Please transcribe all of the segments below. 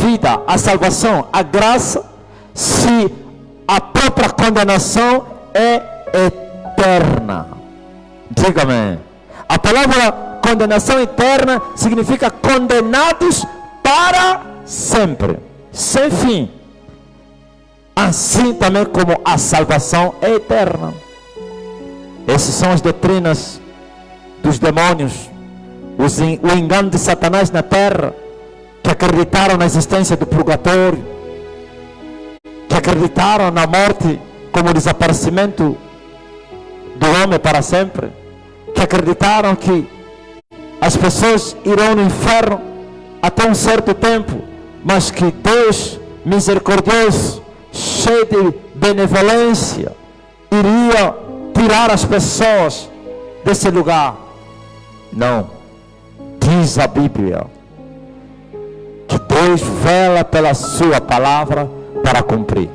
vida, a salvação, a graça, se a própria condenação é eterna? Diga-me. A palavra condenação eterna significa condenados para sempre, sem fim. Assim também como a salvação é eterna. Essas são as doutrinas dos demônios, o engano de Satanás na terra, que acreditaram na existência do purgatório, que acreditaram na morte como desaparecimento do homem para sempre, que acreditaram que as pessoas irão no inferno até um certo tempo, mas que Deus misericordioso, cheio de benevolência, iria tirar as pessoas desse lugar. Não. Diz a Bíblia que Deus vela pela sua palavra para cumprir.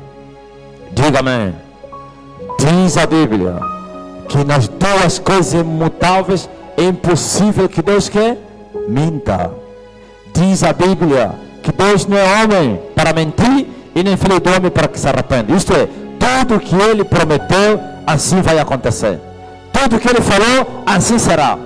Diga-me. Diz a Bíblia que nas duas coisas imutáveis é impossível que Deus que minta. Diz a Bíblia que Deus não é homem para mentir e nem filho do homem para que se arrependa. Isto é, tudo que Ele prometeu, assim vai acontecer. Tudo que Ele falou, assim será.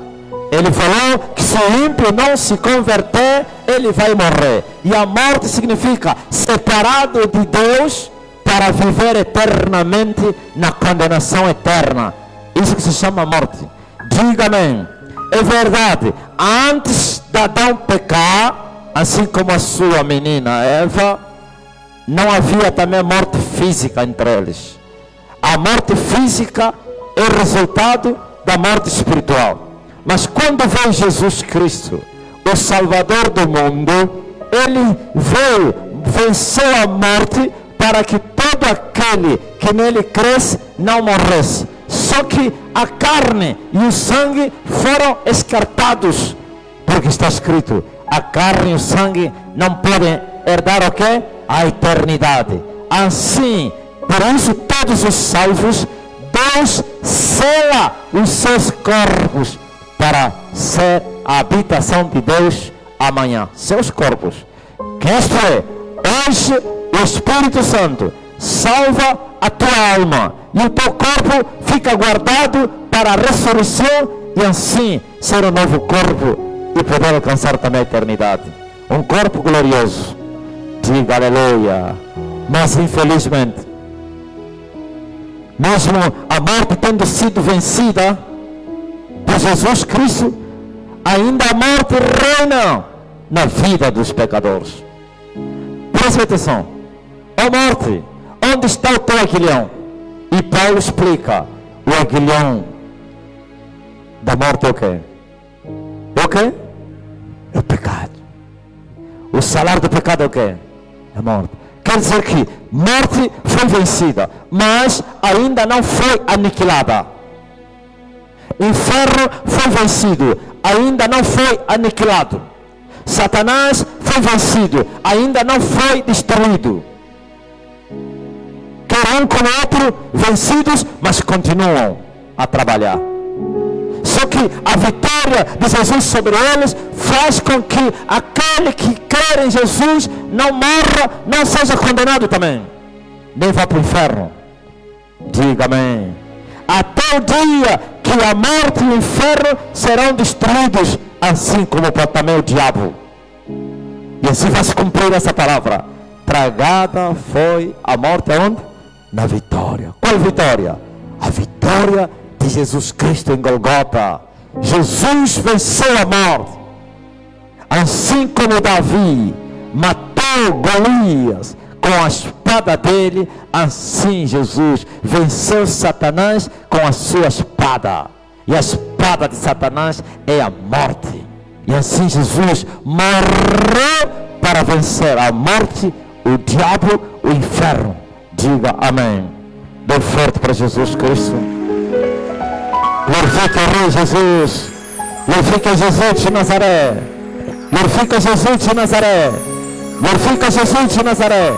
Ele falou que se o ímpio não se converter, ele vai morrer. E a morte significa separado de Deus para viver eternamente na condenação eterna. Isso que se chama morte. Diga-me, é verdade, antes de Adão pecar, assim como a sua menina Eva, não havia também morte física entre eles. A morte física é resultado da morte espiritual. Mas quando veio Jesus Cristo, o Salvador do mundo, Ele veio, venceu a morte para que todo aquele que nele cresce não morresse. Só que a carne e o sangue foram escartados, porque está escrito, a carne e o sangue não podem herdar o quê? A eternidade. Assim, por isso todos os salvos, Deus sela os seus corpos para ser a habitação de Deus amanhã. Seus corpos. Que isto é, hoje o Espírito Santo salva a tua alma e o teu corpo fica guardado para a ressurreição e assim ser um novo corpo e poder alcançar também a eternidade. Um corpo glorioso. Diga aleluia. Mas infelizmente, mesmo a morte tendo sido vencida por Jesus Cristo, ainda a morte reina na vida dos pecadores. Preste atenção. Ó morte, onde está o teu aguilhão? E Paulo explica, o aguilhão da morte é o quê? É o quê? É o pecado. O salário do pecado é o quê? É a morte. Quer dizer que morte foi vencida, mas ainda não foi aniquilada. Inferno foi vencido, ainda não foi aniquilado. Satanás foi vencido, ainda não foi destruído. Quer um como outro vencidos, mas continuam a trabalhar. Só que a vitória de Jesus sobre eles faz com que aquele que crê em Jesus não morra, não seja condenado também, nem vá para o inferno. Diga amém. Até o dia que a morte e o inferno serão destruídos, assim como também o diabo. E assim vai se cumprir essa palavra. Tragada foi a morte aonde? Na vitória. Qual vitória? A vitória de Jesus Cristo em Golgota. Jesus venceu a morte. Assim como Davi matou Golias com a espada dele, assim Jesus venceu Satanás com a sua espada. E a espada de Satanás é a morte. E assim Jesus morreu para vencer a morte, o diabo, o inferno. Diga amém. Dê forte para Jesus Cristo. Glorifica o Rei Jesus. Glorifica Jesus de Nazaré. Glorifica Jesus de Nazaré. Glorifica Jesus de Nazaré.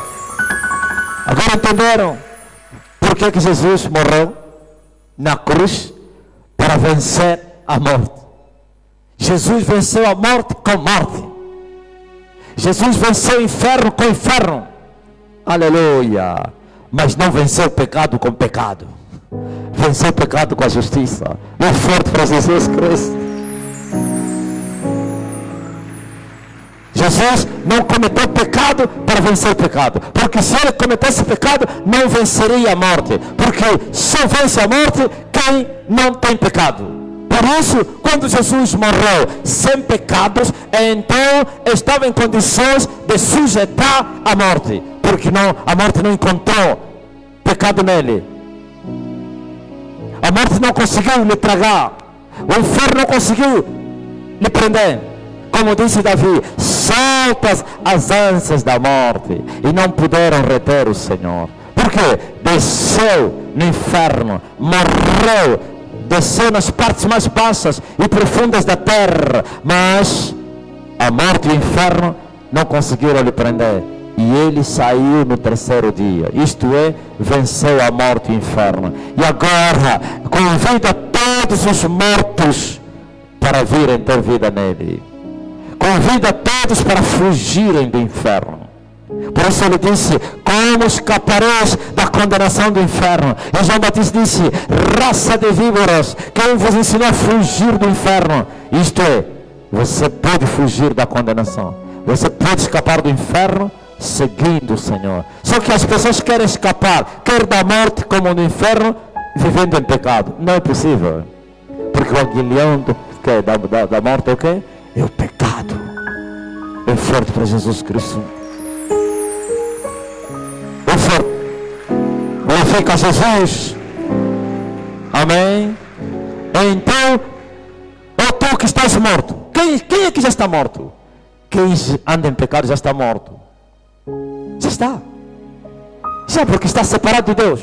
Agora entenderam por que Jesus morreu na cruz? Para vencer a morte. Jesus venceu a morte com morte. Jesus venceu o inferno com o inferno. Aleluia. Mas não venceu o pecado com o pecado. Venceu o pecado com a justiça. É forte para Jesus Cristo. Jesus não cometeu pecado para vencer o pecado. Porque se ele cometesse pecado, não venceria a morte. Porque só vence a morte quem não tem pecado. Por isso, quando Jesus morreu sem pecados, então estava em condições de sujeitar a morte. Porque a morte não encontrou pecado nele. A morte não conseguiu lhe tragar. O inferno não conseguiu lhe prender. Como disse Davi, soltas as ânsias da morte e não puderam reter o Senhor. Porque desceu no inferno, morreu, desceu nas partes mais baixas e profundas da terra, mas a morte e o inferno não conseguiram lhe prender. E ele saiu no terceiro dia, isto é, venceu a morte e o inferno. E agora convida todos os mortos para virem ter vida nele. Convida todos para fugirem do inferno. Por isso ele disse: como escapareis da condenação do inferno? E João Batista disse: raça de víboras, quem vos ensinou a fugir do inferno? Isto é, você pode fugir da condenação. Você pode escapar do inferno seguindo o Senhor. Só que as pessoas querem escapar, quer da morte como do inferno, vivendo em pecado. Não é possível. Porque o aguilhão da morte é o quê? É o pecado. É forte para Jesus Cristo. É forte. Glorifica a Jesus. Amém. Então, ó tu que estás morto. Quem é que já está morto? Quem anda em pecado já está morto. Já está. Já, porque está separado de Deus.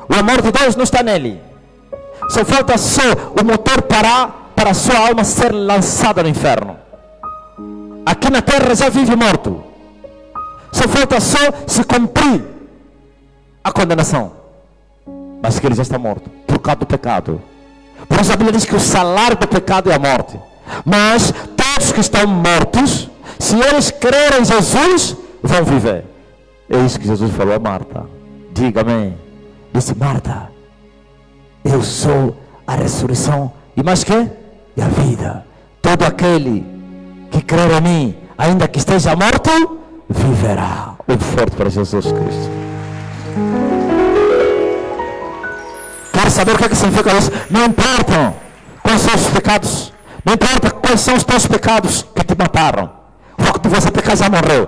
O amor de Deus não está nele. Só falta só o motor parar para a sua alma ser lançada no inferno. Aqui na terra já vive morto. Só falta só se cumprir a condenação. Mas que ele já está morto por causa do pecado. Por isso a Bíblia diz que o salário do pecado é a morte. Mas todos que estão mortos, se eles crerem em Jesus, vão viver. É isso que Jesus falou a Marta. Diga amém. Disse: Marta, eu sou a ressurreição e mais que? E a vida. Todo aquele que crer em mim, ainda que esteja morto, viverá. Um forte para Jesus Cristo. Quer saber o que significa isso? Não importa quais são os pecados. Não importa quais são os teus pecados que te mataram. O que você pecar já morreu.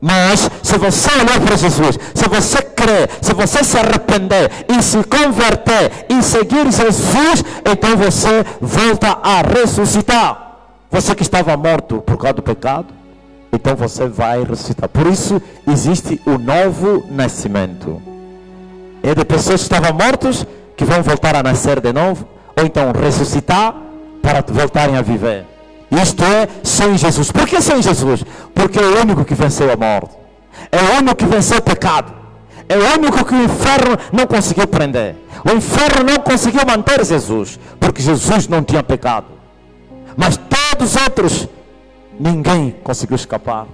Mas se você olhar para Jesus, se você crer, se você se arrepender e se converter e seguir Jesus, então você volta a ressuscitar. Você que estava morto por causa do pecado, então você vai ressuscitar. Por isso existe o novo nascimento. É de pessoas que estavam mortos que vão voltar a nascer de novo, ou então ressuscitar para voltarem a viver. Isto é, só em Jesus. Por que só em Jesus? Porque é o único que venceu a morte. É o único que venceu o pecado. É o único que o inferno não conseguiu prender. O inferno não conseguiu manter Jesus, porque Jesus não tinha pecado. Mas todos os outros, ninguém conseguiu escapar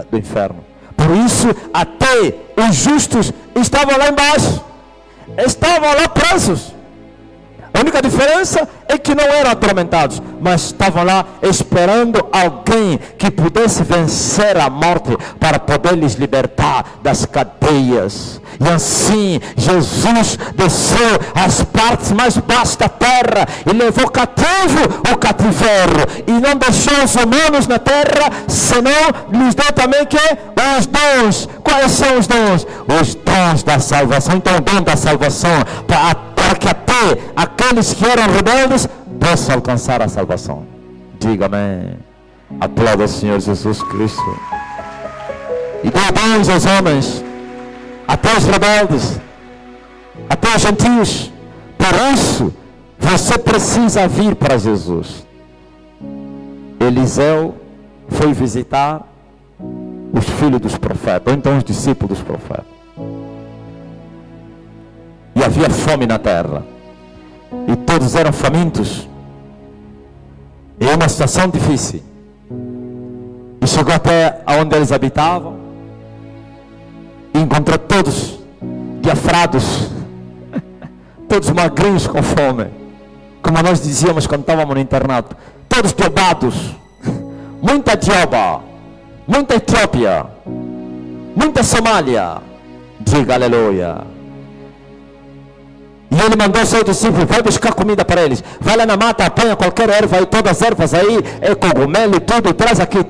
do inferno. Por isso, até os justos estavam lá embaixo. Estavam lá presos. A única diferença é que não eram atormentados, mas estavam lá esperando alguém que pudesse vencer a morte para poder lhes libertar das cadeias. E assim Jesus desceu às partes mais baixas da terra e levou cativo o cativeiro, e não deixou os humanos na terra, senão lhes deu também que os dons. Quais são os dons? Os dons da salvação. Então o dom da salvação para que até aqueles que eram rebeldes possam alcançar a salvação. Diga amém. Aplauda o Senhor Jesus Cristo. E deu dons aos homens, até os rebeldes, até os gentios. Por isso você precisa vir para Jesus. Eliseu foi visitar os filhos dos profetas, ou então os discípulos dos profetas. E havia fome na terra, e todos eram famintos, em uma situação difícil. E chegou até onde eles habitavam e encontrou todos diafrados, todos magrinhos com fome, como nós dizíamos quando estávamos no internato, todos diobados, muita Dioba, muita Etiópia, muita Somália. Diga aleluia. E ele mandou seu discípulo: vai buscar comida para eles, vai lá na mata, apanha qualquer erva aí, todas as ervas aí, é cogumelo e tudo, traz aqui,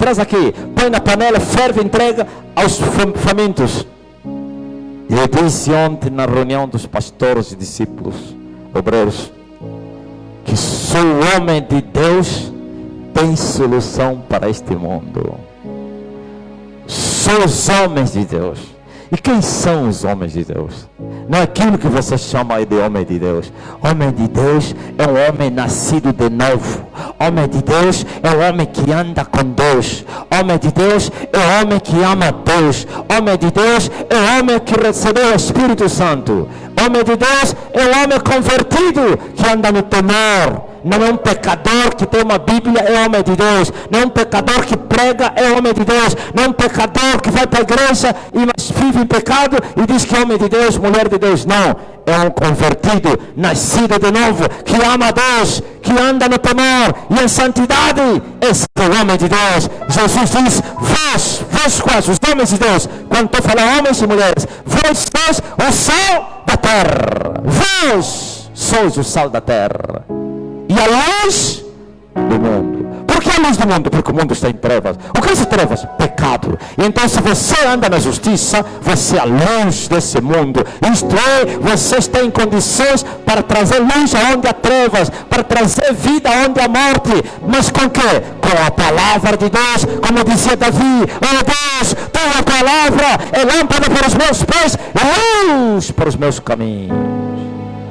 põe na panela, ferve e entrega aos famintos. E eu disse ontem na reunião dos pastores e discípulos obreiros que só o homem de Deus tem solução para este mundo. Só os homens de Deus. E quem são os homens de Deus? Não é aquilo que você chama de homem de Deus. Homem de Deus é um homem nascido de novo. Homem de Deus é um homem que anda com Deus. Homem de Deus é um homem que ama Deus. Homem de Deus é um homem que recebeu o Espírito Santo. Homem de Deus é um homem convertido que anda no temor. Não é um pecador que tem uma Bíblia, é homem de Deus. Não é um pecador que prega, é homem de Deus. Não é um pecador que vai para a igreja e vive em pecado e diz que é homem de Deus, mulher de Deus. Não, é um convertido, nascido de novo, que ama a Deus, que anda no temor e em santidade. Esse é o homem de Deus. Jesus diz: vós quais? Os homens de Deus. Quando estou falando homens e mulheres, vós sois o sal da terra. Vós sois o sal da terra e a luz do mundo. Por que a luz do mundo? Porque o mundo está em trevas. O que é trevas? Pecado. E então, se você anda na justiça, você é a luz desse mundo. Isto é, você está em condições para trazer luz aonde há trevas, para trazer vida aonde há morte. Mas com que? Com a palavra de Deus. Como dizia Davi: oh Deus, tua palavra é lâmpada para os meus pés e luz para os meus caminhos.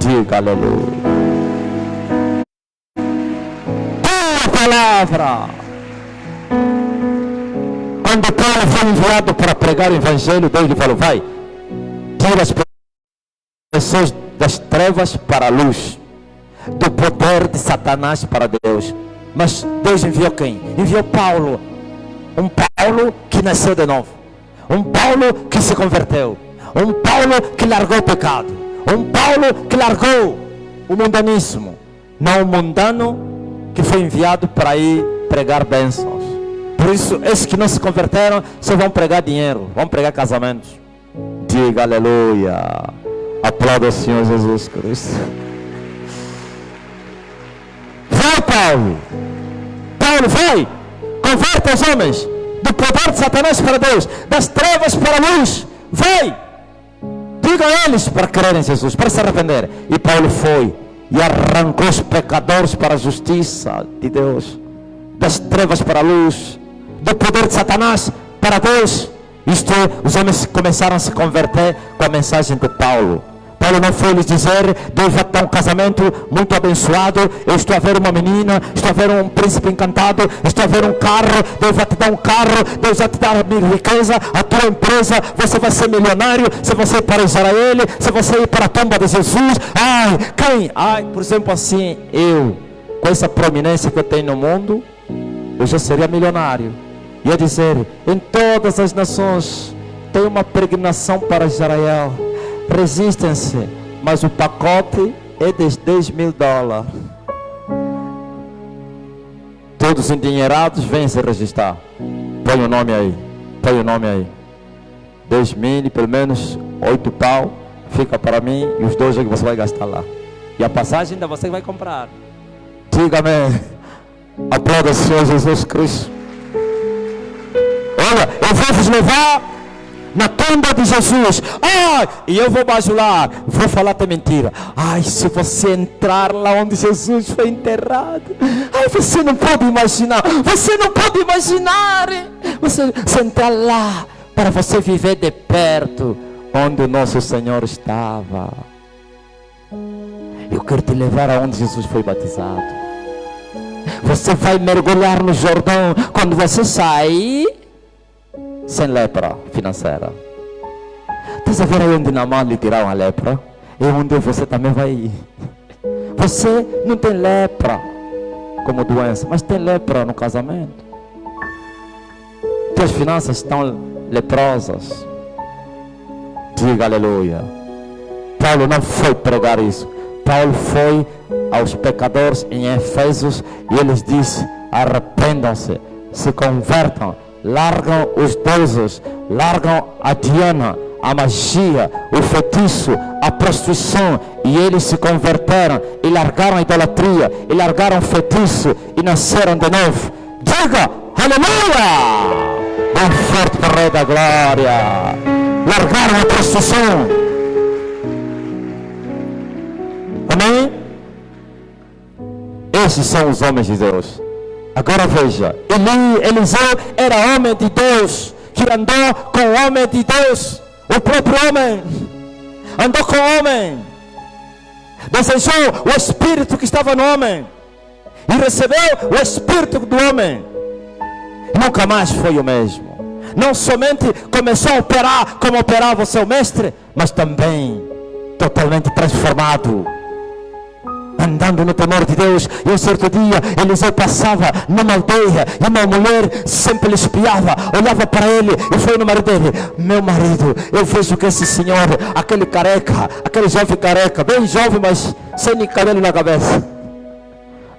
Diga aleluia. Palavra. Quando Paulo foi enviado para pregar o evangelho, Deus lhe falou: vai, tira as pessoas das trevas para a luz, do poder de Satanás para Deus. Mas Deus enviou quem? Enviou Paulo. Um Paulo que nasceu de novo, um Paulo que se converteu, um Paulo que largou o pecado, um Paulo que largou o mundanismo. Não o mundano que foi enviado para ir pregar bênçãos. Por isso, esses que não se converteram só vão pregar dinheiro, vão pregar casamentos. Diga aleluia. Aplauda o Senhor Jesus Cristo. Vai, Paulo. Paulo, vai. Converte os homens do poder de Satanás para Deus, das trevas para a luz. Vai. Diga a eles para crerem em Jesus, para se arrepender. E Paulo foi e arrancou os pecadores para a justiça de Deus, das trevas para a luz, do poder de Satanás para Deus. Isto é, os homens começaram a se converter com a mensagem de Paulo. Paulo não foi lhes dizer: Deus vai te dar um casamento muito abençoado, eu estou a ver uma menina, estou a ver um príncipe encantado, estou a ver um carro, Deus vai te dar um carro, Deus vai te dar riqueza, a tua empresa, você vai ser milionário, se você ir para Israel, se você ir para a tumba de Jesus. Por exemplo, assim, eu, com essa prominência que eu tenho no mundo, eu já seria milionário. Ia dizer: em todas as nações tem uma peregrinação para Israel, resistem-se, mas o pacote é de $10.000. Todos endinheirados vêm se registrar. Põe o nome aí, põe o nome aí. 10.000, pelo menos 8 pau fica para mim e os 2 que você vai gastar lá. E a passagem ainda você vai comprar. Diga amém. Aplauda o Senhor Jesus Cristo. Olha, eu vou vos levar na tumba de Jesus. E eu vou bajular, vou falar até mentira. Se você entrar lá onde Jesus foi enterrado, você não pode imaginar. Você não pode imaginar. Você entrar lá para você viver de perto onde o nosso Senhor estava. Eu quero te levar aonde Jesus foi batizado. Você vai mergulhar no Jordão. Quando você sair sem lepra financeira. Estás a ver aí onde Naamã lhe tiraram a lepra? É onde você também vai ir. Você não tem lepra como doença, mas tem lepra no casamento. tuas finanças estão leprosas. Diga aleluia. Paulo não foi pregar isso. Paulo foi aos pecadores em Efésios e eles disse: arrependam-se, se convertam, largam os deuses, largam a Diana, a magia, o feitiço, a prostituição, e eles se converteram e largaram a idolatria e largaram o feitiço e nasceram de novo. Diga aleluia! Bem forte para o Rei da Glória. Largaram a prostituição. Amém? Esses são os homens de Deus. Agora veja, Eliseu era homem de Deus, que andou com o homem de Deus, o próprio homem, andou com o homem, desejou o Espírito que estava no homem, e recebeu o Espírito do homem, nunca mais foi o mesmo. Não somente começou a operar como operava o seu mestre, mas também totalmente transformado, andando no temor de Deus. E um certo dia Eliseu passava numa aldeia e uma mulher sempre lhe espiava, olhava para ele e foi no marido dele: meu marido, eu vejo que esse senhor, aquele careca, aquele jovem careca, bem jovem, mas sem nem cabelo na cabeça,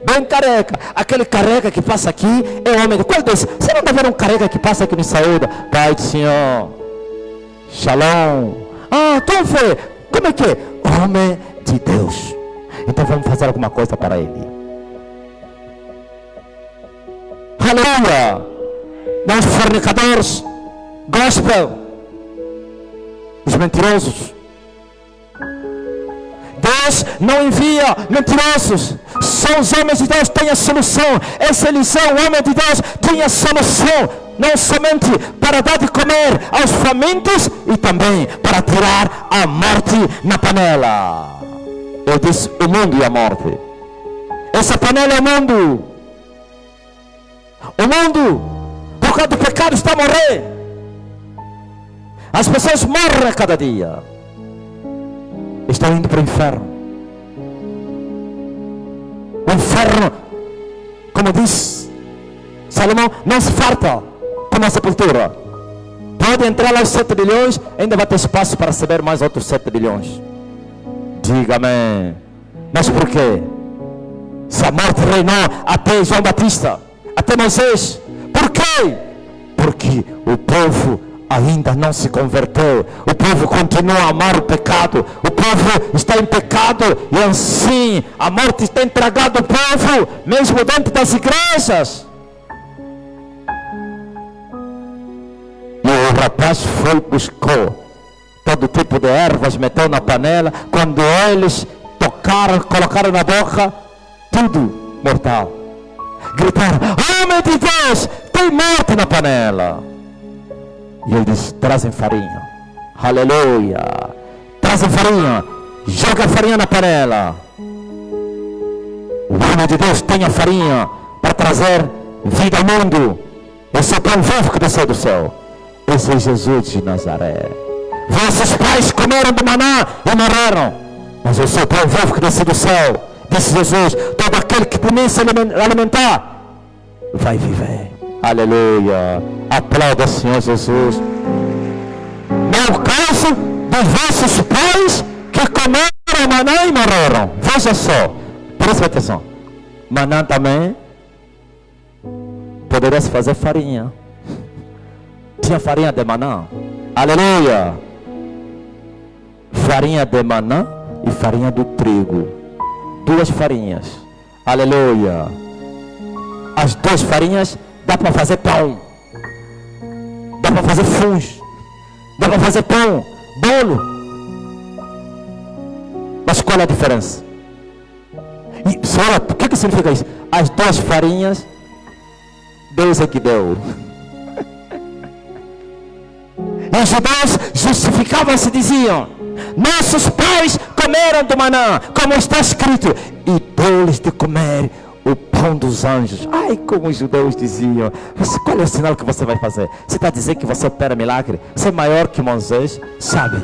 bem careca, aquele careca que passa aqui é homem de... Qual desse? Você não deve ver um careca que passa aqui no saúde? Pai do Senhor, Shalom. Ah, tu vê, como é que é? Homem de Deus. Então vamos fazer alguma coisa para ele. Aleluia! Nós fornicadores, gospel, os mentirosos. Deus não envia mentirosos. Só os homens de Deus têm a solução. Esse Eliseu, o homem de Deus, tinha a solução. Não somente para dar de comer aos famintos, e também para tirar a morte na panela. Eu disse o mundo e a morte. Essa panela é o mundo. O mundo, por causa do pecado, está a morrer. As pessoas morrem a cada dia. Estão indo para o inferno. O inferno, como diz Salomão, não se farta como a sepultura. Pode entrar lá os 7 bilhões, ainda vai ter espaço para receber mais outros 7 bilhões. Diga amém. Mas por quê? Se a morte reinou até João Batista, até Moisés, por quê? Porque o povo ainda não se converteu. O povo continua a amar o pecado. O povo está em pecado, e assim a morte está entregada ao povo, mesmo dentro das igrejas. E o rapaz foi, buscou todo tipo de ervas, meteu na panela. Quando eles tocaram, colocaram na boca, tudo mortal. Gritaram: homem de Deus, tem morte na panela. E ele disse: trazem farinha. Aleluia. Trazem farinha. Joga a farinha na panela. O homem de Deus tem a farinha para trazer vida ao mundo. Esse é o pão vivo que desceu do céu. Esse é Jesus de Nazaré. Vossos pais comeram do maná e morreram, mas eu sou o pão vivo que desceu do céu. Disse Jesus: todo aquele que de mim se alimentar vai viver. Aleluia. Aplauda, Senhor Jesus. No caso dos vossos pais que comeram maná e morreram. Veja só, presta atenção. Maná também poderia se fazer farinha. Tinha farinha de maná. Aleluia. Farinha de maná e farinha do trigo. Duas farinhas. Aleluia. As duas farinhas dá para fazer pão, dá para fazer funge, dá para fazer pão, bolo. Mas qual é a diferença? E senhora, o que significa isso? As duas farinhas, Deus é que deu. E os judeus justificavam-se, diziam: nossos pais comeram do maná, como está escrito, e deu-lhes de comer o pão dos anjos. Ai, como os judeus diziam: qual é o sinal que você vai fazer? Você está dizendo que você opera milagre? Você é maior que Moisés? Sabe,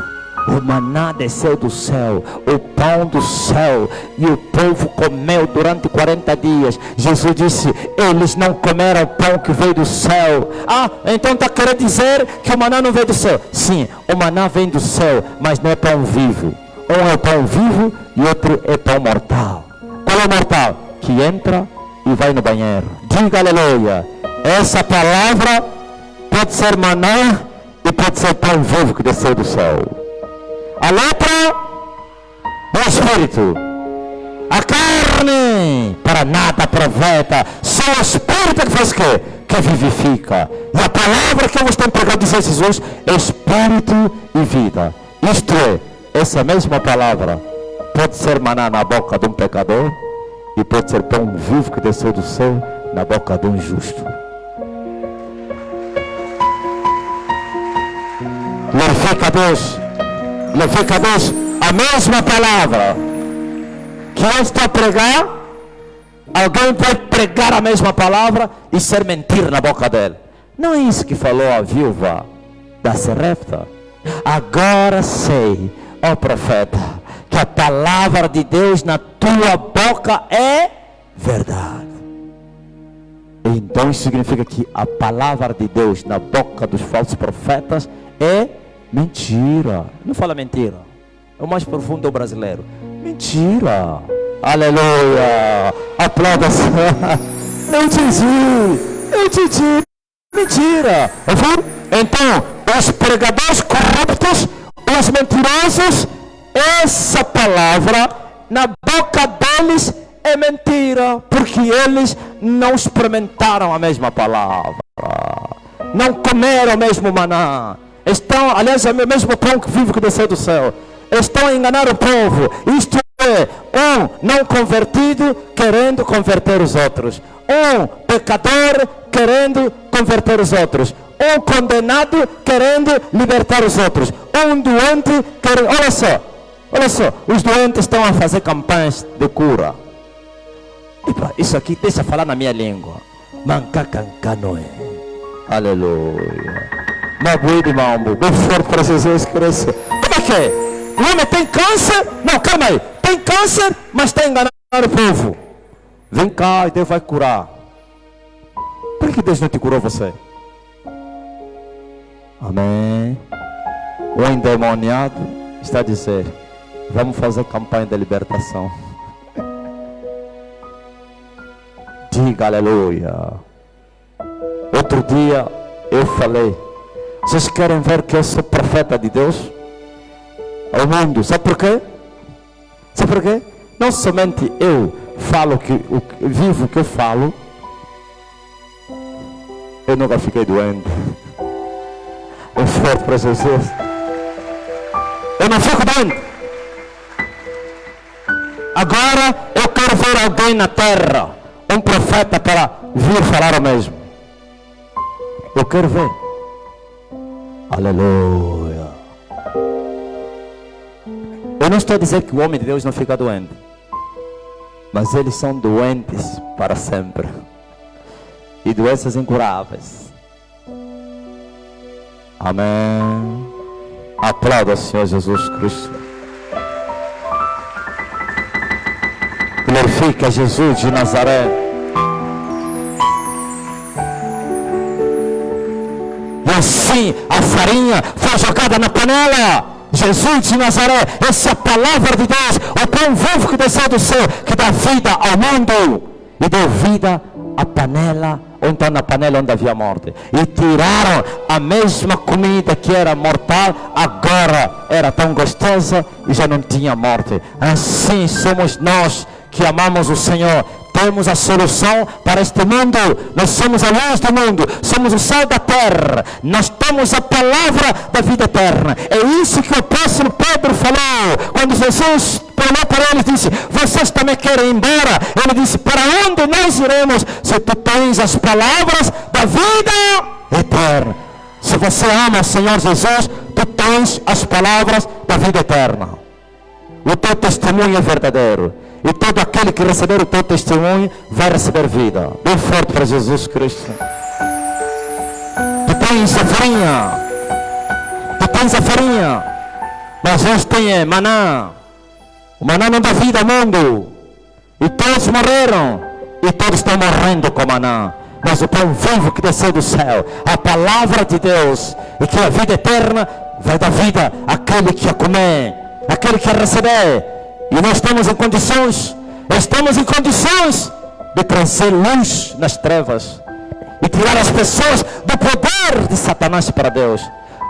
O maná desceu do céu, o pão do céu, e o povo comeu durante 40 dias. Jesus disse: eles não comeram o pão que veio do céu. Ah, então está querendo dizer que o maná não veio do céu? Sim, o maná vem do céu, mas não é pão vivo. Um é o pão vivo e outro é pão mortal. Qual é o mortal? Que entra e vai no banheiro. Diga aleluia. Essa palavra pode ser maná e pode ser pão vivo que desceu do céu. A letra é o espírito. A carne para nada aproveita. Só o espírito que faz o quê? Que vivifica. E a palavra que eu vos tenho pregado, diz Jesus, é espírito e vida. Isto é, essa mesma palavra pode ser maná na boca de um pecador e pode ser pão vivo que desceu do céu na boca de um justo. Glorifica a Deus. Glorifica a Deus. A mesma palavra que eu estou a pregar, alguém vai pregar a mesma palavra e ser mentira na boca dele. Não é isso que falou a viúva da Sarepta? Agora sei, ó profeta, que a palavra de Deus na tua boca é verdade. Então isso significa que a palavra de Deus na boca dos falsos profetas é mentira. Não fala mentira. É o mais profundo do brasileiro. Mentira. Aleluia. Aplauda-se. Eu te digo. Mentira. Ouviu? Então, os pregadores corruptos, os mentirosos, essa palavra na boca deles é mentira, porque eles não experimentaram a mesma palavra, não comeram o mesmo maná, estão, aliás, é o mesmo pão que vive que desceu do céu, estão a enganar o povo. Isto é, um não convertido querendo converter os outros, um pecador querendo converter os outros, um condenado querendo libertar os outros, um doente querendo... Olha só, os doentes estão a fazer campanhas de cura. Epa, isso aqui deixa falar na minha língua. Mancacancanoe. Aleluia. Mabuí de mambo. Bem forte para Jesus Cristo. Como é que é? O homem tem câncer? Não, calma aí. Tem câncer, mas está enganando o povo. Vem cá e Deus vai curar. Por que Deus não te curou você? Amém. O endemoniado está a dizer: vamos fazer campanha de libertação. Diga aleluia. Outro dia eu falei: vocês querem ver que eu sou profeta de Deus ao mundo? Sabe por quê? Sabe por quê? Não somente eu falo vivo o que eu falo. Eu nunca fiquei doente. É forte para Jesus. Eu não fico doente. Agora eu quero ver alguém na terra, um profeta, para vir falar o mesmo. Eu quero ver. Aleluia. Eu não estou a dizer que o homem de Deus não fica doente, mas eles são doentes para sempre, e doenças incuráveis. Amém. Aplauda o Senhor Jesus Cristo. Glorifica Jesus de Nazaré. E assim a farinha foi jogada na panela. Jesus de Nazaré, essa é a palavra de Deus, o pão vivo que desceu do céu, que dá vida ao mundo e deu vida à panela, ou então na panela onde havia morte, e tiraram a mesma comida que era mortal, agora era tão gostosa e já não tinha morte. Assim somos nós que amamos o Senhor. Temos a solução para este mundo. Nós somos a luz do mundo, somos o sal da terra, nós temos a palavra da vida eterna. É isso que o apóstolo Pedro falou quando Jesus olhou para ele e disse: vocês também querem ir embora? Ele disse: para onde nós iremos se tu tens as palavras da vida eterna? Se você ama o Senhor Jesus, tu tens as palavras da vida eterna. O teu testemunho é verdadeiro, e todo aquele que receber o teu testemunho vai receber vida. Bem forte para Jesus Cristo. Tu tens a farinha. Tu tens a farinha. Mas hoje tem maná. O maná não dá vida ao mundo. E todos morreram. E todos estão morrendo com maná. Mas o pão vivo que desceu do céu, a palavra de Deus, e que a vida eterna vai dar vida àquele que a comer, àquele que a receber. E nós estamos em condições de trazer luz nas trevas e tirar as pessoas do poder de Satanás para Deus.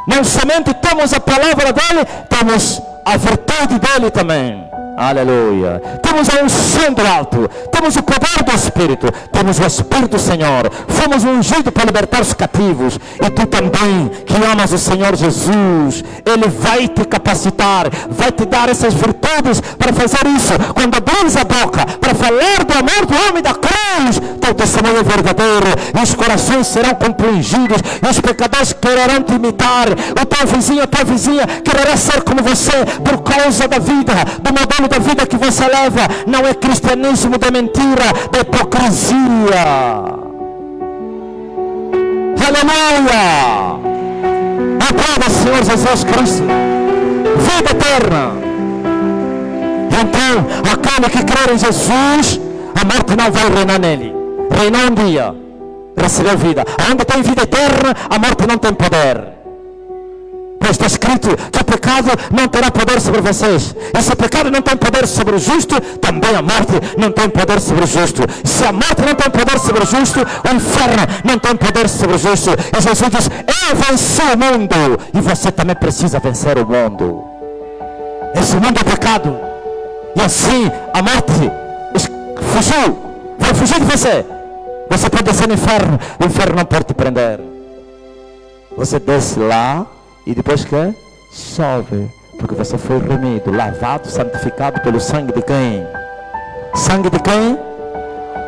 Não somente temos a palavra dele, temos a virtude dele também. Aleluia. Temos a unção do alto, temos o poder do Espírito, temos o Espírito do Senhor. Fomos ungidos para libertar os cativos. E tu também, que amas o Senhor Jesus, Ele vai te capacitar, vai te dar essas virtudes para fazer isso. Quando abres a boca para falar do amor do homem da cruz, teu testemunho é verdadeiro, e os corações serão compungidos, e os pecadores quererão te imitar. O teu vizinho, a tua vizinha quererá ser como você, por causa da vida, do modelo da vida que você leva. Não é cristianismo de mentira, de hipocrisia. Aleluia. Aplauda o Senhor Jesus Cristo. Vida eterna. Então, aquele que crer em Jesus, a morte não vai reinar nele. Reinou um dia, recebeu vida. Onde tem vida eterna, a morte não tem poder. Pois está escrito que o pecado não terá poder sobre vocês. E se o pecado não tem poder sobre o justo, também a morte não tem poder sobre o justo. Se a morte não tem poder sobre o justo, o inferno não tem poder sobre o justo. E Jesus diz: eu venci o mundo, e você também precisa vencer o mundo. Esse mundo é pecado, e assim a morte fugiu, vai fugir de você. Você pode descer no inferno, o inferno não pode te prender. Você desce lá, e depois que sobe, porque você foi remido, lavado, santificado pelo sangue de quem? Sangue de quem?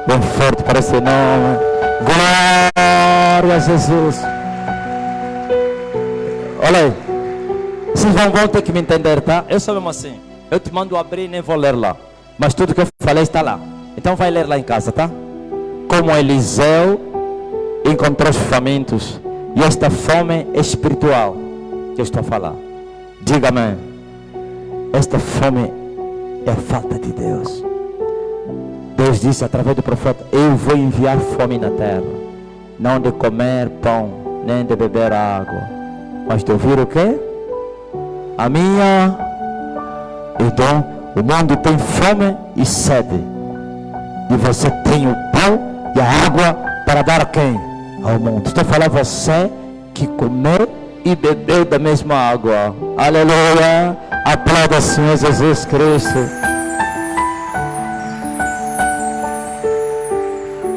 Bem forte para esse nome. Glória a Jesus. Olha aí, vocês vão ter que me entender, tá? Eu sou mesmo assim. Eu te mando abrir e nem vou ler lá, mas tudo que eu falei está lá. Então vai ler lá em casa, tá? Como Eliseu encontrou os famintos, e esta fome espiritual que eu estou a falar, diga amém. Esta fome é a falta de Deus. Deus disse através do profeta: eu vou enviar fome na terra, não de comer pão, nem de beber água, mas de ouvir o quê? A minha. Então o mundo tem fome e sede, e você tem o pão e a água para dar a quem? Ao mundo. Estou a falar a você que comeu e bebeu da mesma água. Aleluia. Aplauda o Senhor Jesus Cristo.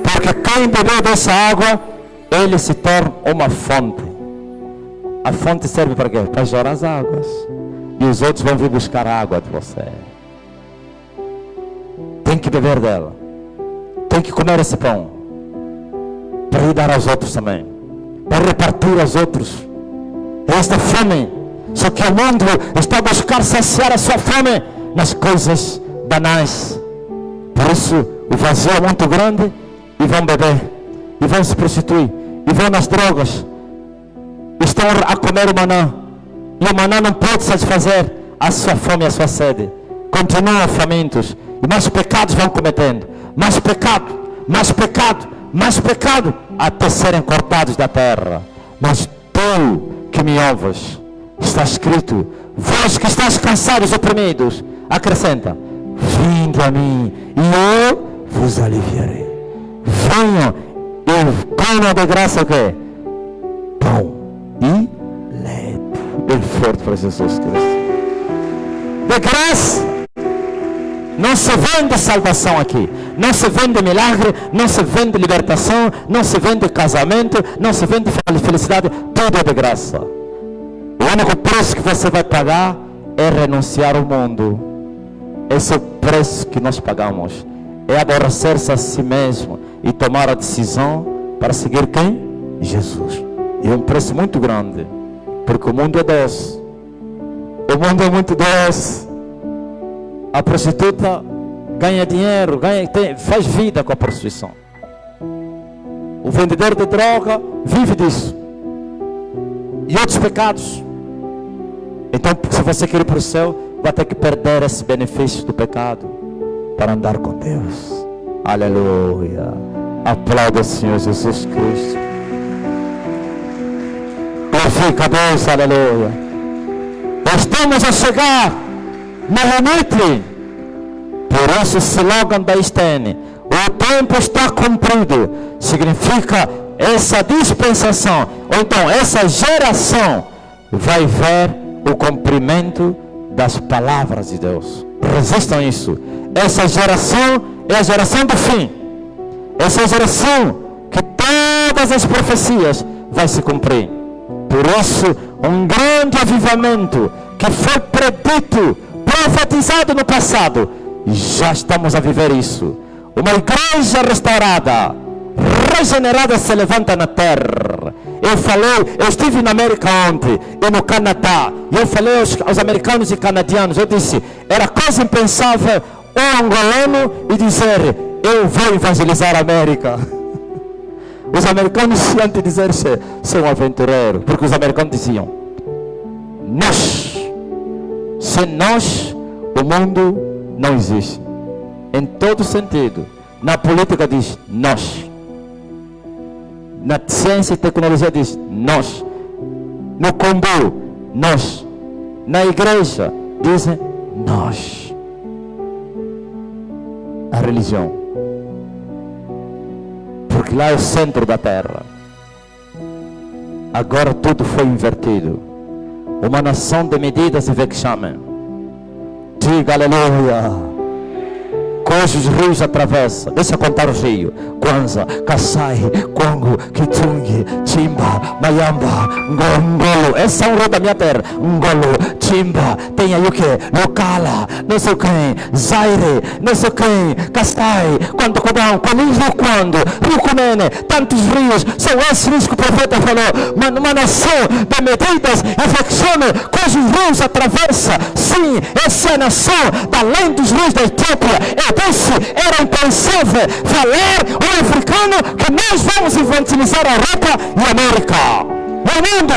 Porque quem bebeu dessa água, ele se torna uma fonte. A fonte serve para quê? Para jorrar as águas, e os outros vão vir buscar a água de você. Tem que beber dela, tem que comer esse pão, para ir dar aos outros também, para repartir aos outros. Esta fome, só que o mundo está a buscar saciar a sua fome nas coisas banais. Por isso o vazio é muito grande, e vão beber, e vão se prostituir, e vão nas drogas, estão a comer o maná, e o maná não pode satisfazer a sua fome e a sua sede. Continuam famintos, e mais pecados vão cometendo, mais pecado, mais pecado, mais pecado, até serem cortados da terra. Mas tu que me ouves, está escrito: vós que estáis cansados e oprimidos, acrescenta: vinde a mim e eu vos aliviarei. Venham e comam de graça o quê? Pão e leite. Bem forte para Jesus Cristo. De graça. Não se vende salvação aqui, não se vende milagre, não se vende libertação, não se vende casamento, não se vende felicidade. Tudo é de graça. O único preço que você vai pagar é renunciar ao mundo. Esse é o preço que nós pagamos. É aborrecer-se a si mesmo e tomar a decisão para seguir quem? Jesus. E é um preço muito grande, porque o mundo é doce. O mundo é muito doce. A prostituta ganha dinheiro, faz vida com a prostituição. O vendedor de droga vive disso. E outros pecados. Então, se você quer ir para o céu, vai ter que perder esses benefícios do pecado para andar com Deus. Aleluia. Aplauda o Senhor Jesus Cristo. Glorifica a Deus, aleluia. Estamos a chegar no limite. Por isso, o slogan da Estene, o tempo está cumprido, significa essa dispensação, ou então essa geração vai ver o cumprimento das palavras de Deus. Resistam isso. Essa geração é a geração do fim. Essa é a geração que todas as profecias vai se cumprir. Por isso, um grande avivamento que foi predito, profetizado no passado, já estamos a viver isso. Uma igreja restaurada, regenerada se levanta na terra. Eu estive na América ontem e no Canadá, e eu falei aos americanos e canadianos, eu disse, era coisa impensável um angolano e dizer, eu vou evangelizar a América. Os americanos tinham de dizer, ser um aventureiro, porque os americanos diziam, sem nós, o mundo não existe. Em todo sentido. Na política diz, nós. Na ciência e tecnologia diz, nós. No combo, nós. Na igreja, dizem, nós. A religião. Porque lá é o centro da terra. Agora tudo foi invertido. Uma nação de medidas e vexame. Diga aleluia. Cujos rios atravessa. Deixa eu contar o rio. Kwanza, Kasai, Congo, Kitungi, Chimba, Mayamba, Ngolo. Esse é um rio da minha terra. Ngolo, Chimba, tem aí o que? Locala, não sei quem, Zaire, não sei quem, Kasai, quando, Rio Cunene, tantos rios. São esses rios que o profeta falou. Uma nação de medidas e vexame, cujos rios atravessa. Sim, essa é a nação da além dos rios da Etiópia. Era impensável falar um africano que nós vamos evangelizar a Europa e a América, o mundo.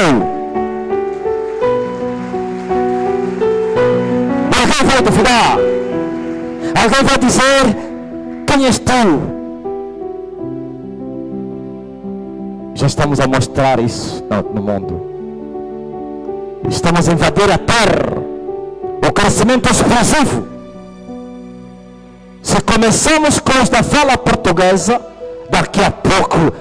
Alguém vai duvidar? Alguém vai dizer, quem és tu? Já estamos a mostrar isso no mundo. Estamos a invadir a terra. O crescimento explosivo. Se começamos com os da fala portuguesa, daqui a pouco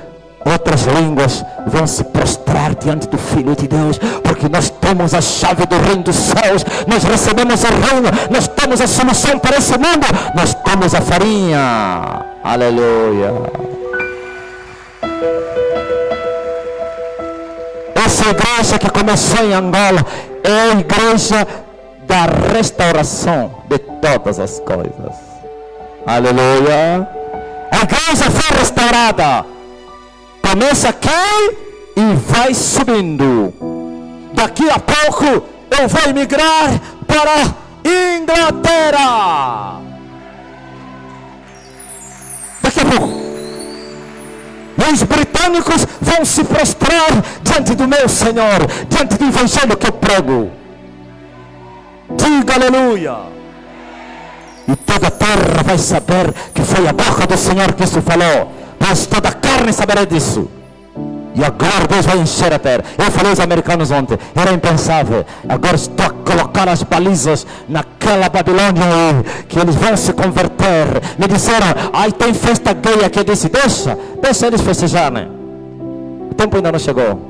outras línguas vão se prostrar diante do Filho de Deus, porque nós temos a chave do reino dos céus, nós recebemos o reino, nós temos a solução para esse mundo, nós temos a farinha. Aleluia. Essa igreja que começou em Angola é a igreja da restauração de todas as coisas. Aleluia. A igreja foi restaurada. Começa aqui e vai subindo. Daqui a pouco eu vou emigrar para Inglaterra. Daqui a pouco. E os britânicos vão se prostrar diante do meu Senhor, diante do evangelho que eu prego. Diga aleluia. E toda a terra vai saber que foi a boca do Senhor que isso falou. Pois toda a carne saberá disso. E agora Deus vai encher a terra. Eu falei aos americanos ontem, era impensável. Agora estou a colocar as balizas naquela Babilônia aí, que eles vão se converter. Me disseram, aí tem festa gay aqui. Eu disse, deixa eles festejarem. O tempo ainda não chegou.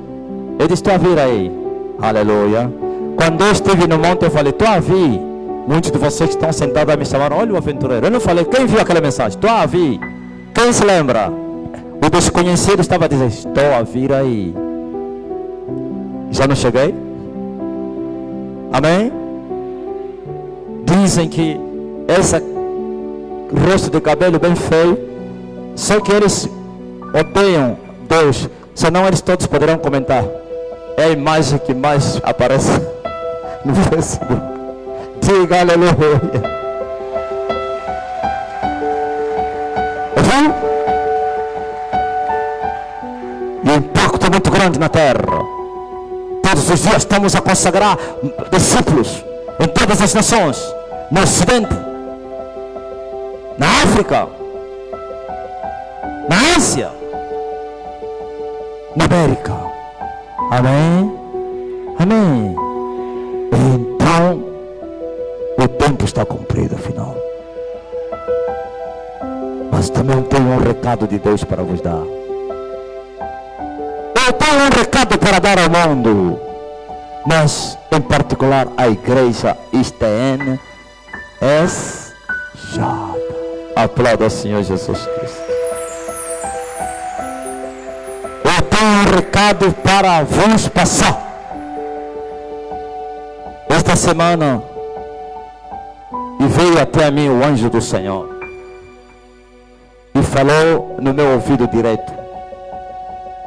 Eu disse, estou a vir aí. Aleluia. Quando eu estive no monte, eu falei, estou a vir. Muitos de vocês que estão sentados aí me chamaram, olha o aventureiro. Eu não falei, quem viu aquela mensagem? Estou a vir. Quem se lembra? O desconhecido estava dizendo, estou a vir aí. Já não cheguei? Amém? Dizem que esse rosto de cabelo bem feio, só que eles odeiam Deus, senão eles todos poderão comentar. É a imagem que mais aparece no Facebook. Diga aleluia. Ouviu? E o impacto é muito grande na terra. Todos os dias estamos a consagrar discípulos em todas as nações, no Ocidente, na África, na Ásia, na América. Amém? Amém. Então, o tempo está cumprido, afinal. Mas também tenho um recado de Deus para vos dar. Eu tenho um recado para dar ao mundo, mas em particular à igreja ISTN SJ. Aplauda ao Senhor Jesus Cristo. Eu tenho um recado para vos passar. Esta semana, e veio até a mim o anjo do Senhor e falou no meu ouvido direito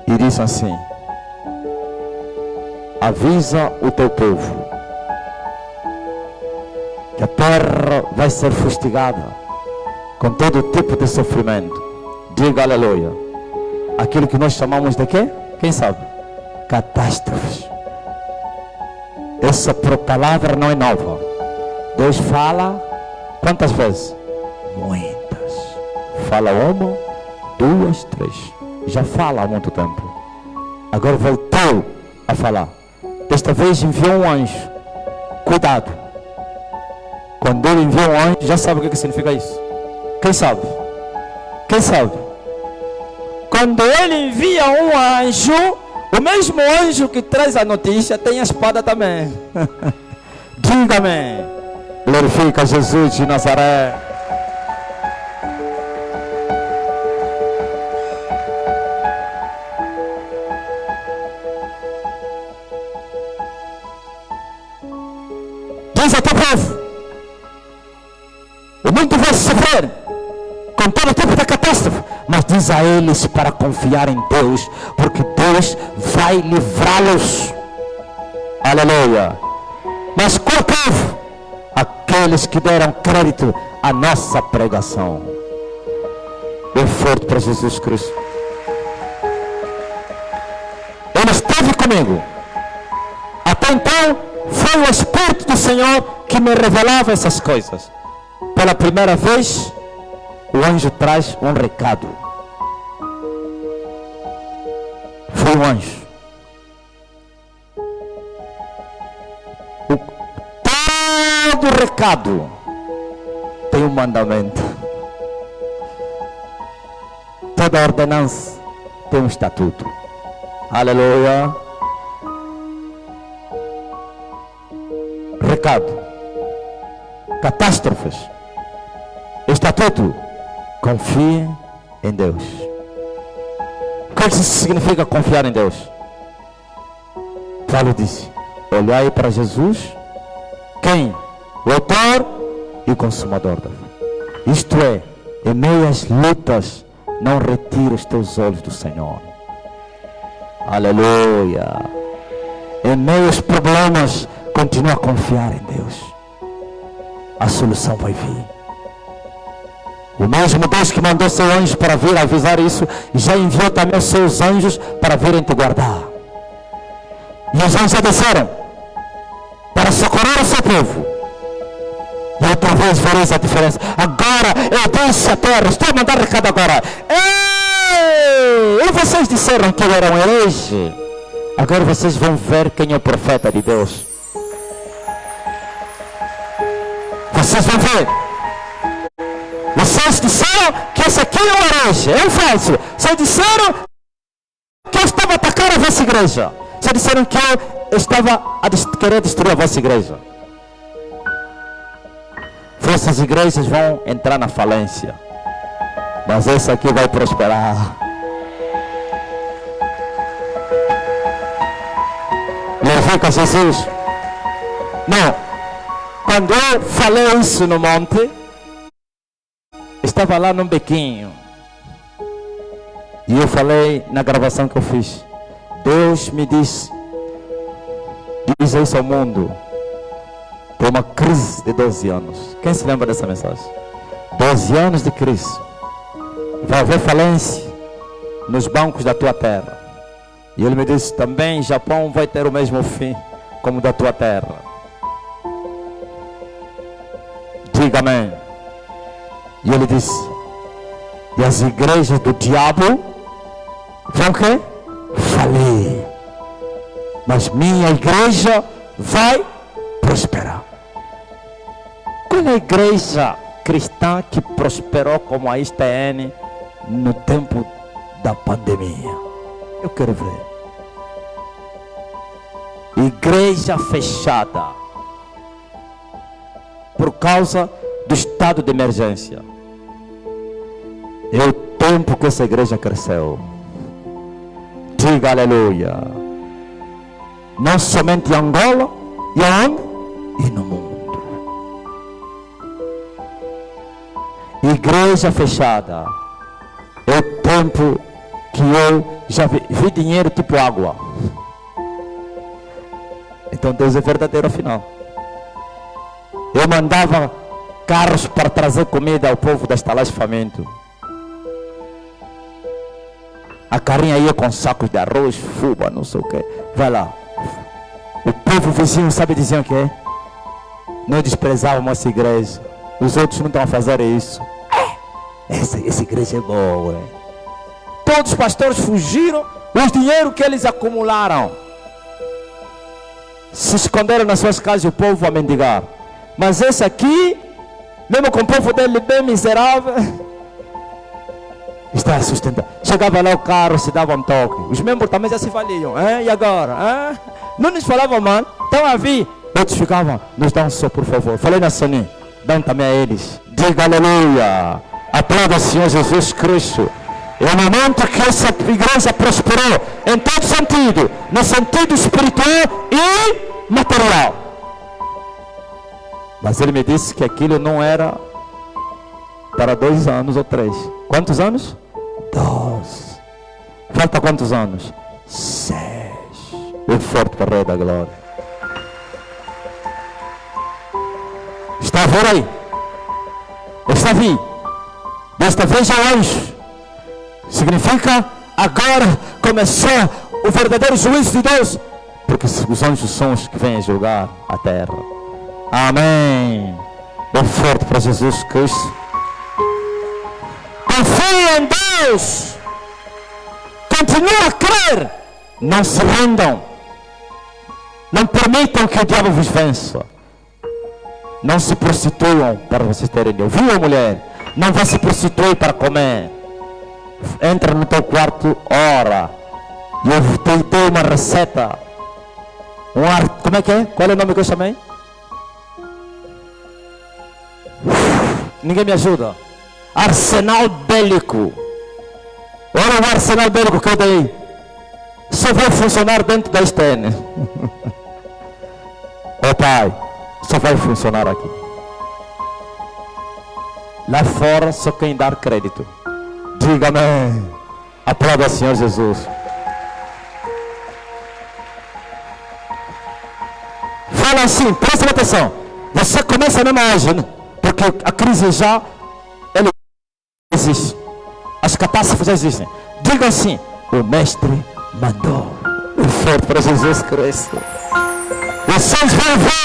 e disse assim: avisa o teu povo que a terra vai ser fustigada com todo tipo de sofrimento. Diga aleluia. Aquilo que nós chamamos de quê? Quem sabe? Catástrofes. Essa palavra não é nova. Deus fala quantas vezes? Muitas. Fala uma, duas, três. Já fala há muito tempo. Agora voltou a falar. Desta vez enviou um anjo. Cuidado. Quando ele envia um anjo, já sabe o que significa isso? Quem sabe? Quem sabe? Quando ele envia um anjo, o mesmo anjo que traz a notícia tem a espada também. Diga-me. Glorifica Jesus de Nazaré. Diz a teu povo: o mundo vai sofrer com todo tipo de catástrofe, mas diz a eles para confiar em Deus, porque Deus vai livrá-los. Aleluia. Mas qual povo? Aqueles que deram crédito à nossa pregação. Bem forte para Jesus Cristo. Ele esteve comigo. Até então foi o Espírito do Senhor que me revelava essas coisas. Pela primeira vez, o anjo traz um recado. Foi um anjo. Todo recado tem um mandamento. Toda ordenança tem um estatuto. Aleluia. Recado. Catástrofes. Estatuto. Confie em Deus. O que isso significa confiar em Deus? Paulo disse: olhai para Jesus, quem? O autor e o consumador da fé. Isto é, em meio às lutas, não retira os teus olhos do Senhor. Aleluia. Em meio aos problemas, continua a confiar em Deus. A solução vai vir. O mesmo Deus que mandou seu anjo para vir avisar isso, já enviou também os seus anjos para virem te guardar. E os anjos já desceram para socorrer o seu povo. E outra vez vereis a diferença. Agora eu disse a terra, estou a mandar recado agora. Ei! E vocês disseram que eu era um herege. Agora vocês vão ver quem é o profeta de Deus. Vocês vão ver. Vocês disseram que esse aqui é um herege, é um falso. Vocês disseram que eu estava atacando a vossa igreja. Vocês disseram que eu estava a querer destruir a vossa igreja. Vossas igrejas vão entrar na falência, mas essa aqui vai prosperar. Glorifica Jesus. Não, quando eu falei isso no monte, estava lá num bequinho. E eu falei na gravação que eu fiz. Deus me disse: diz isso ao mundo. Tem uma crise de 12 anos. Quem se lembra dessa mensagem? 12 anos de crise. Vai haver falência nos bancos da tua terra. E ele me disse, também Japão vai ter o mesmo fim como da tua terra. Diga amém. E ele disse, e as igrejas do diabo vão o quê? Falir. Mas minha igreja vai prosperar. Qual é a igreja cristã que prosperou como a ISTN no tempo da pandemia? Eu quero ver. Igreja fechada por causa do estado de emergência. É o tempo que essa igreja cresceu. Diga aleluia. Não somente em Angola, e aonde? E no mundo. Igreja fechada. É o tempo que eu já vi dinheiro tipo água. Então Deus é verdadeiro afinal. Eu mandava carros para trazer comida ao povo das Talais faminto. A carinha ia com sacos de arroz, fuba, não sei o que. Vai lá. O povo vizinho sabe dizer o que é? Nós desprezávamos essa igreja. Os outros não estão a fazer isso. Essa igreja é boa. Todos os pastores fugiram. Os dinheiros que eles acumularam se esconderam nas suas casas e o povo a mendigar. Mas esse aqui, mesmo com o povo dele bem miserável, está a sustentar. Chegava lá o carro, se dava um toque. Os membros também já se valiam. E agora? Não nos falavam, mano. Estão a vir. Outros ficavam, nos dão só, por favor. Falei na Soninha, dão também a eles. Diga aleluia. Aplauda o Senhor Jesus Cristo. É o momento que essa igreja prosperou em todo sentido, no sentido espiritual e material. Mas ele me disse que aquilo não era para 2 anos ou 3. Quantos anos? 12. Falta quantos anos? 6. Bem forte para o Rei da Glória. Está a ver aí? Está a vir. Desta vez é anjo. Significa agora começou o verdadeiro juízo de Deus. Porque os anjos são os que vêm julgar a terra. Amém. Bem forte para Jesus Cristo. Confie em Deus. Continue a crer. Não se rendam. Não permitam que o diabo vos vença. Não se prostituam para vocês terem. Ouviu, mulher? Não vai se prostituir para comer. Entra no teu quarto, ora. E eu tenho uma receita. Como é que é? Qual é o nome que eu chamei? Ninguém me ajuda. Arsenal bélico. Olha o arsenal bélico que eu dei. Só vai funcionar dentro da ISTN. Pai, só vai funcionar aqui. Lá fora só quem dar crédito. Diga amém. Aplauda o Senhor Jesus. Fala assim, presta atenção. Você começa mesmo hoje, né? Porque a crise já existe. As catástrofes já existem. Diga assim, o mestre mandou. Forte para Jesus Cristo. Vocês vão ver